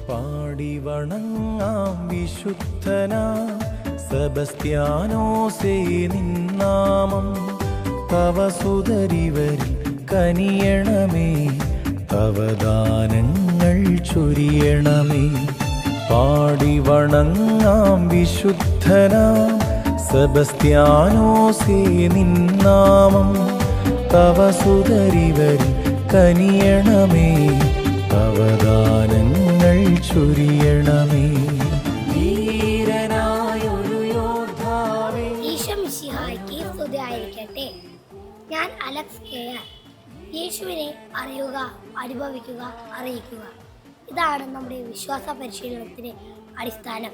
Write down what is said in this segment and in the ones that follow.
പാടി വണങ്ങാം വിശുദ്ധനാ സെബസ്ത്യാനോസേ നിന്നാമം. തവ സുതരിവരിൽ കനിയണമേ, അവദാനങ്ങൾ ചൊരിയണമേ. പാടി വണങ്ങാം വിശുദ്ധനാ സെബസ്ത്യാനോസേ നിന്നാമം. തവ സുതരിവരിൽ കനിയണമേ, അവദാനങ്ങൾ ചൊരിയണമേ. ധീരനായൊരു യോദ്ധാവേ. ഈശോ മിശിഹായ്ക്ക് സ്തുതിയായിരിക്കട്ടെ. ഞാൻ അലക്സ് കെ.ആർ. യേശുവിനെ അറിയുക, അനുഭവിക്കുക, അറിയിക്കുക, ഇതാണ് നമ്മുടെ വിശ്വാസ പരിശീലനത്തിന് അടിസ്ഥാനം.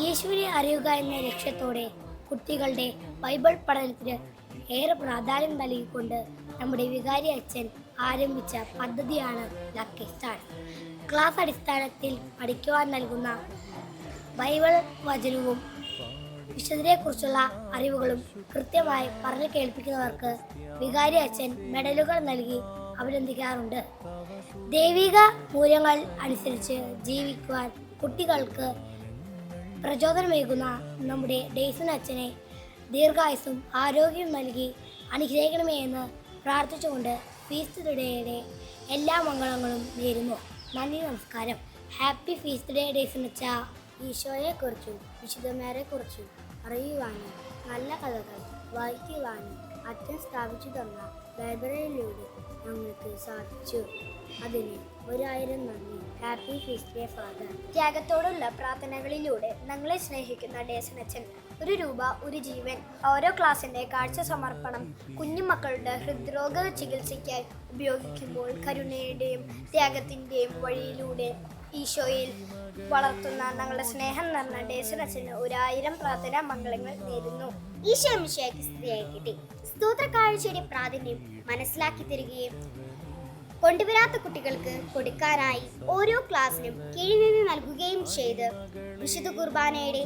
യേശുവിനെ അറിയുക എന്ന ലക്ഷ്യത്തോടെ കുട്ടികളുടെ ബൈബിൾ പഠനത്തിന് ഏറെ പ്രാധാന്യം നൽകിക്കൊണ്ട് നമ്മുടെ വികാരി അച്ഛൻ ആരംഭിച്ച പദ്ധതിയാണ് ലക്കി സ്റ്റാർട്ട്. ക്ലാസ് അടിസ്ഥാനത്തിൽ പഠിക്കുവാൻ നൽകുന്ന ബൈബിൾ വചനവും വിശുദ്ധരെക്കുറിച്ചുള്ള അറിവുകളും കൃത്യമായി പറഞ്ഞു കേൾപ്പിക്കുന്നവർക്ക് വികാരി അച്ഛൻ മെഡലുകൾ നൽകി അഭിനന്ദിക്കാറുണ്ട്. ദൈവിക മൂല്യങ്ങൾ അനുസരിച്ച് ജീവിക്കുവാൻ കുട്ടികൾക്ക് പ്രചോദനമേകുന്ന നമ്മുടെ ഡെയ്സൺ അച്ഛനെ ദീർഘായുസ്സും ആരോഗ്യം നൽകി അനുഗ്രഹിക്കണമേ എന്ന് പ്രാർത്ഥിച്ചുകൊണ്ട് ഫീസ്റ്റ് ഡേയുടെ എല്ലാ മംഗളങ്ങളും നേരുന്നു. നന്ദി, നമസ്കാരം. ഹാപ്പി ഫീസ്റ്റ് ഡേ ഡെയ്സൺ അച്ഛ. ഈശോയെക്കുറിച്ചും വിശുദ്ധന്മാരെക്കുറിച്ചും അറിയുവാനും നല്ല കഥകൾ വായിക്കുവാനും അച്ഛൻ സ്ഥാപിച്ചു തന്ന ലൈബ്രറിയിലൂടെ ഞങ്ങൾക്ക് സാധിച്ചു. അതിന് 1000 നന്ദി. Happy feast day father. ത്യാഗത്തോടുള്ള പ്രാർത്ഥനകളിലൂടെ ഞങ്ങളെ സ്നേഹിക്കുന്ന ഡേസൺ അച്ഛൻ ഒരു രൂപ ഒരു ജീവൻ ഓരോ ക്ലാസിൻ്റെ കാഴ്ച സമർപ്പണം കുഞ്ഞുമക്കളുടെ ഹൃദ്രോഗ ചികിത്സയ്ക്കായി ഉപയോഗിക്കുമ്പോൾ കരുണയുടെയും ത്യാഗത്തിൻ്റെയും വഴിയിലൂടെ ഈശോയിൽ വളർത്തുന്ന ഞങ്ങളുടെ സ്നേഹം നിറഞ്ഞ ഡേസൺ അച്ഛന് 1000 പ്രാർത്ഥനാ മംഗളങ്ങൾ നേരുന്നു. ഈശോ മിശിഹായ്ക്ക് സ്തുതിയായിരിക്കട്ടെ. സ്തോത്ര കാഴ്ചയുടെ പ്രാധാന്യം മനസ്സിലാക്കി തരികയും കൊണ്ടുവരാത്ത കുട്ടികൾക്ക് കൊടുക്കാനായി ഓരോ ക്ലാസ്സിനും കീഴിൽ നിന്ന് നൽകുകയും ചെയ്ത് വിശുദ്ധ കുർബാനയുടെ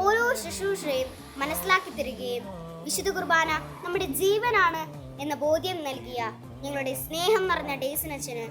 ഓരോ ശുശ്രൂഷയും മനസ്സിലാക്കി തരികയും വിശുദ്ധ കുർബാന നമ്മുടെ ജീവനാണ് എന്ന ബോധ്യം നൽകിയ ഞങ്ങളുടെ സ്നേഹം നിറഞ്ഞ ഡേസൺ അച്ഛന്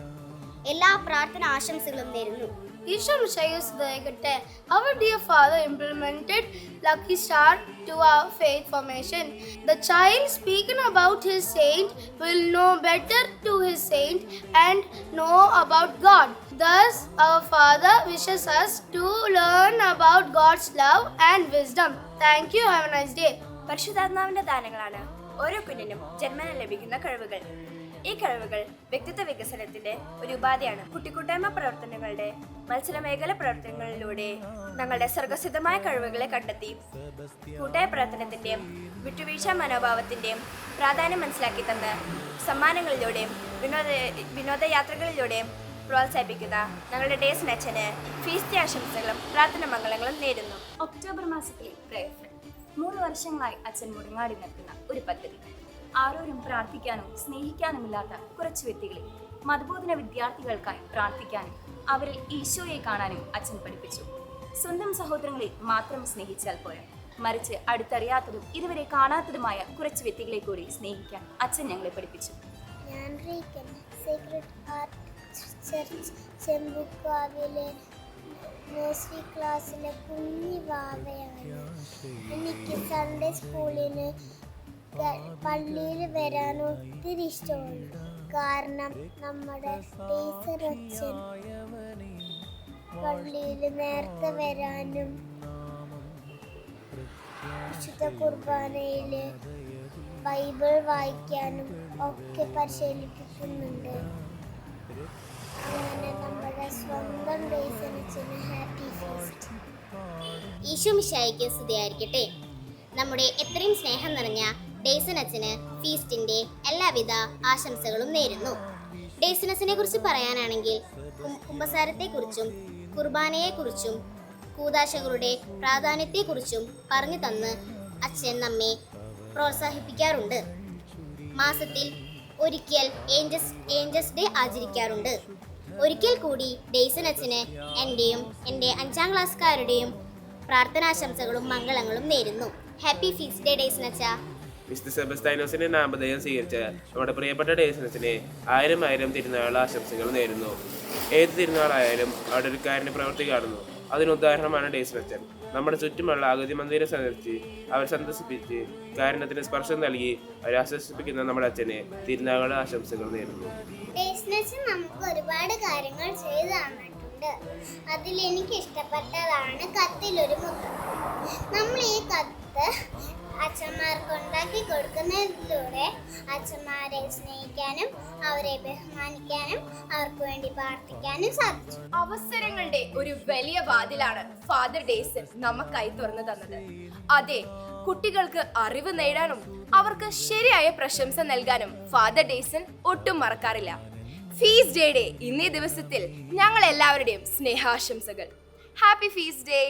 എല്ലാ പ്രാർത്ഥന ആശംസകളും നേരുന്നു. ഈശോ മിശിഹായ്ക്ക് സ്തുതിയായിരിക്കട്ടെ. Our dear Father implemented Lucky Star to our faith formation. The child speaking about his saint will know better to his saint and know about God. Thus, our Father wishes us to learn about God's love and wisdom. Thank you. Have a nice day. പരിശുദ്ധാത്മാവിന്റെ ദാനങ്ങളാണ് ഓരോ കുഞ്ഞിനും ജന്മന ലഭിക്കുന്ന കഴിവുകൾ. ഈ കഴിവുകൾ വ്യക്തിത്വ വികസനത്തിന്റെ ഒരു ഉപാധിയാണ്. കുട്ടിക്കൂട്ടായ്മ പ്രവർത്തനങ്ങളുടെ മത്സരമേഖല പ്രവർത്തനങ്ങളിലൂടെ ഞങ്ങളുടെ സർഗസിദ്ധമായ കഴിവുകളെ കണ്ടെത്തി കൂട്ടായ പ്രവർത്തനത്തിന്റെയും വിട്ടുവീഴ്ച മനോഭാവത്തിന്റെയും പ്രാധാന്യം മനസ്സിലാക്കി തന്ന് സമ്മാനങ്ങളിലൂടെയും വിനോദയാത്രകളിലൂടെയും പ്രോത്സാഹിപ്പിക്കുന്ന ഞങ്ങളുടെ ഡേസൺ അച്ഛന് ഫീസ്റ്റ് ആശംസകളും പ്രാർത്ഥന മംഗളങ്ങളും നേരുന്നു. ഒക്ടോബർ മാസത്തിലെ പ്രയർ ഫ്രണ്ട് 3 വർഷങ്ങളായി അച്ഛൻ മുടങ്ങാടി നിൽക്കുന്ന ഒരു പദ്ധതി. ആരോരും പ്രാർത്ഥിക്കാനും സ്നേഹിക്കാനുമില്ലാത്ത കുറച്ച് വ്യക്തികളെ മതബോധന വിദ്യാർത്ഥികൾക്കായി പ്രാർത്ഥിക്കാനും അവരിൽ ഈശോയെ കാണാനും അച്ഛൻ പഠിപ്പിച്ചു. സ്വന്തം സഹോദരങ്ങളെ മാത്രം സ്നേഹിച്ചാൽ പോരാ, മറിച്ച് അടുത്തറിയാത്തതും ഇതുവരെ കാണാത്തതുമായ കുറച്ച് വ്യക്തികളെ കൂടി സ്നേഹിക്കാൻ അച്ഛൻ ഞങ്ങളെ പഠിപ്പിച്ചു. ഞാൻ റീക്കൻ സീക്രട്ട് ആർട്ട് ചർച്ച് ചെമ്പുക്കാവിലെ നഴ്സറി ക്ലാസ്സിലെ കുഞ്ഞി വാവയാണ്. എനിക്ക് സൺഡേ സ്കൂളിന് പള്ളിയിൽ വരാൻ ഒത്തിരി ഇഷ്ടമാണ്. കാരണം നമ്മുടെ ടീച്ചർ അച്ഛൻ പള്ളിയിൽ നേരത്തെ വരാനും വിശുദ്ധ കുർബാനയിൽ ബൈബിൾ വായിക്കാനും ഒക്കെ പരിശീലിപ്പിക്കുന്നുണ്ട്. അങ്ങനെ നമ്മുടെ സ്വന്തം ഡേസൺ അച്ഛന് ഹാപ്പി ഫീസ്റ്റ്. ഈശോ മിശിഹായ്ക്ക് സ്തുതിയായിരിക്കട്ടെ. നമ്മുടെ എത്രയും സ്നേഹം നിറഞ്ഞ ഡേസൺ അച്ഛന് ഫീസ്റ്റിന്റെ എല്ലാവിധ ആശംസകളും നേരുന്നു. ഡേസൺ അച്ഛനെ കുറിച്ച് പറയാനാണെങ്കിൽ കുമ്പസാരത്തെക്കുറിച്ചും കുർബാനയെക്കുറിച്ചും കൂദാശകളുടെ പ്രാധാന്യത്തെക്കുറിച്ചും പറഞ്ഞു തന്ന് അച്ഛൻ നമ്മെ പ്രോത്സാഹിപ്പിക്കാറുണ്ട്. മാസത്തിൽ ഒരിക്കൽ ഏഞ്ചൽസ് ഡേ ആചരിക്കാറുണ്ട്. ഒരിക്കൽ കൂടി ഡേസൺ അച്ഛന് എൻ്റെയും എൻ്റെ 5ാം ക്ലാസ്സുകാരുടെയും പ്രാർത്ഥനാശംസകളും മംഗളങ്ങളും നേരുന്നു. ഹാപ്പി ഫീസ്റ്റ് ഡേ ഡേസൺ അച്ഛ. വിശുദ്ധ സെബസ്ത്യാനോസിന്റെ നാമധേയം സ്വീകരിച്ച നമ്മുടെ പ്രിയപ്പെട്ട ഡേസനസിനെ 1000 തിരുനാൾ ആശംസകൾ നേരുന്നു. ഏത് തിരുനാളായാലും അവിടെ ഒരു കാരുണ്യ പ്രവൃത്തി കാണുന്നു. അതിനുദാഹരണമാണ് ഡേസനച്ചൻ. നമ്മുടെ ചുറ്റുമുള്ള അഗതി മന്ദിരം സന്ദർശിച്ച് അവർ സന്തോഷിപ്പിച്ച് കാരുണ്യത്തിന് സ്പർശം നൽകി അവരെ ആശ്വസിപ്പിക്കുന്ന നമ്മുടെ അച്ഛനെ തിരുനാൾ ആശംസകൾ നേരുന്നു. ഡേസ്നച്ചൻ നമുക്ക് ഒരുപാട് കാര്യങ്ങൾ ചെയ്തു തന്നിട്ടുണ്ട്. അതിൽ എനിക്ക് ഇഷ്ടപ്പെട്ടതാണ് കത്തിലൊരു മുത്തം. നമ്മൾ ഈ കത്ത് അച്ഛന്മാർക്ക് ഉണ്ടാക്കി കൊടുക്കുന്നതിലൂടെ അച്ഛന്മാരെ സ്നേഹിക്കാനും അവരെ ബഹുമാനിക്കാനും അവർക്ക് വേണ്ടി പ്രാർത്ഥിക്കാനും സാധിച്ചു. അവസരങ്ങളുടെ ഒരു വലിയ വാതിലാണ് ഫാദർ ഡേസൻ നമുക്കായി തുറന്നു തന്നത്. അതെ, കുട്ടികൾക്ക് അറിവ് നേടാനും അവർക്ക് ശരിയായ പ്രശംസ നൽകാനും ഫാദർ ഡേസൻ ഒട്ടും മറക്കാറില്ല. ഫീസ്റ്റ് ഡേയുടെ ഇന്നേ ദിവസത്തിൽ ഞങ്ങൾ എല്ലാവരുടെയും സ്നേഹാശംസകൾ. Happy feast day.